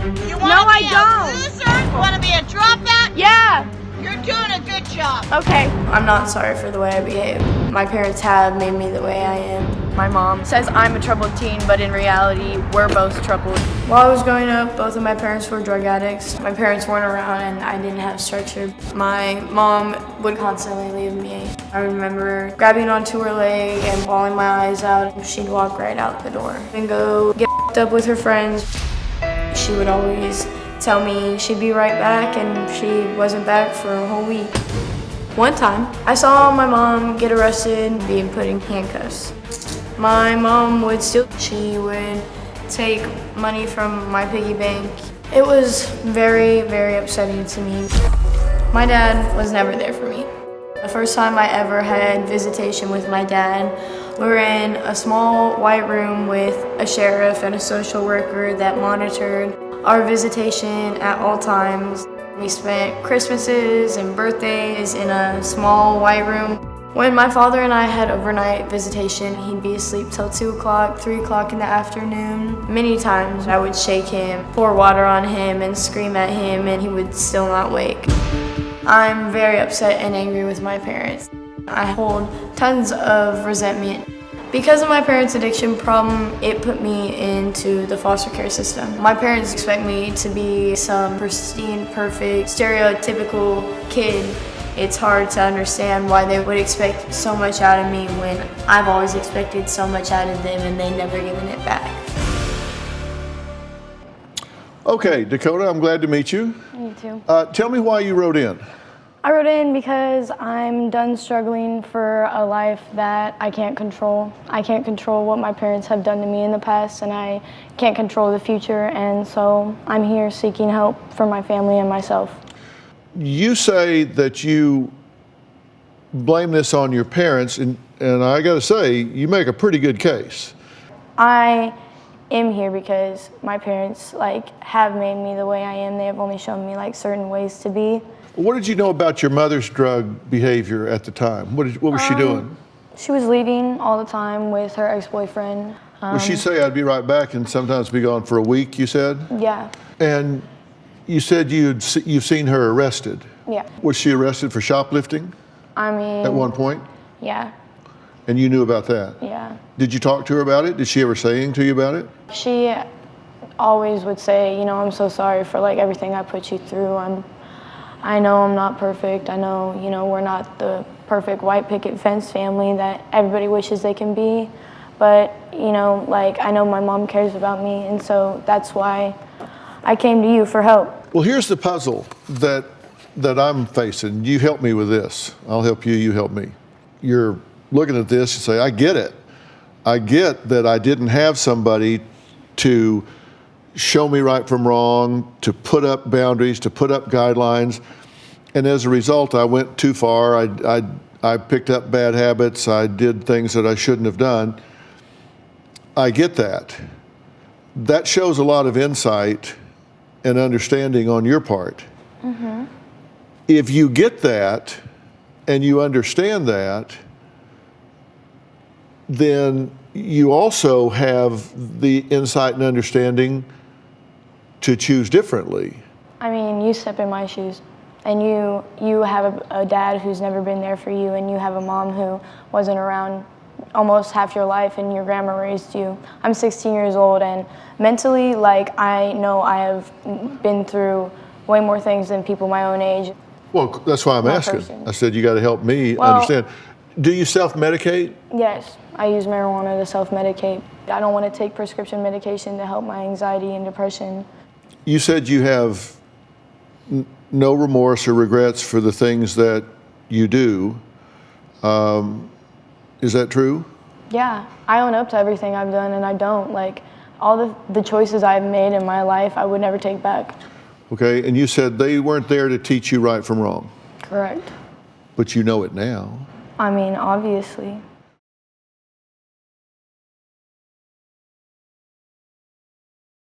You want No, to be I don't. a loser? You want to be a dropout? Yeah. You're doing a good job. Okay. I'm not sorry for the way I behave. My parents have made me the way I am. My mom says I'm a troubled teen, but in reality, we're both troubled. While I was growing up, both of my parents were drug addicts. My parents weren't around and I didn't have structure. My mom would constantly leave me. I remember grabbing onto her leg and bawling my eyes out. She'd walk right out the door and go get up with her friends. She would always tell me she'd be right back, and she wasn't back for a whole week. One time, I saw my mom get arrested and being put in handcuffs. My mom would steal. She would take money from my piggy bank. It was very, very upsetting to me. My dad was never there for me. The first time I ever had visitation with my dad, we were in a small white room with a sheriff and a social worker that monitored our visitation at all times. We spent Christmases and birthdays in a small white room. When my father and I had overnight visitation, he'd be asleep till 2 o'clock, 3 o'clock in the afternoon. Many times I would shake him, pour water on him, and scream at him, and he would still not wake. I'm very upset and angry with my parents. I hold tons of resentment. Because of my parents' addiction problem, it put me into the foster care system. My parents expect me to be some pristine, perfect, stereotypical kid. It's hard to understand why they would expect so much out of me when I've always expected so much out of them and they never given it back. Okay, Dakota, I'm glad to meet you. Me too. Tell me why you wrote in. I wrote in because I'm done struggling for a life that I can't control. I can't control what my parents have done to me in the past, and I can't control the future, and so I'm here seeking help for my family and myself. You say that you blame this on your parents, and I gotta say, you make a pretty good case. I am here because my parents have made me the way I am. They have only shown me certain ways to be. What did you know about your mother's drug behavior at the time? What was she doing? She was leaving all the time with her ex-boyfriend. Would she say, I'd be right back, and sometimes be gone for a week, you said? Yeah. And you said you've seen her arrested. Yeah. Was she arrested for shoplifting I mean. at one point? Yeah. And you knew about that? Yeah. Did you talk to her about it? Did she ever say anything to you about it? She always would say, I'm so sorry for everything I put you through. I know I'm not perfect. I know, we're not the perfect white picket fence family that everybody wishes they can be. But, I know my mom cares about me, and so that's why I came to you for help. Well, here's the puzzle that I'm facing. You help me with this. I'll help you, you help me. You're looking at this and say, I get it. I get that I didn't have somebody to show me right from wrong, to put up boundaries, to put up guidelines. And as a result, I went too far. I picked up bad habits. I did things that I shouldn't have done. I get that. That shows a lot of insight and understanding on your part. Mm-hmm. If you get that and you understand that, then you also have the insight and understanding to choose differently. I mean, you step in my shoes, and you have a dad who's never been there for you, and you have a mom who wasn't around almost half your life, and your grandma raised you. I'm 16 years old, and mentally, I know I have been through way more things than people my own age. Well, that's why I'm asking. Person. I said you got to help me understand. Do you self-medicate? Yes, I use marijuana to self-medicate. I don't want to take prescription medication to help my anxiety and depression. You said you have no remorse or regrets for the things that you do. Is that true? Yeah, I own up to everything I've done, and I don't. All the choices I've made in my life, I would never take back. Okay, and you said they weren't there to teach you right from wrong. Correct. But you know it now. I mean, obviously.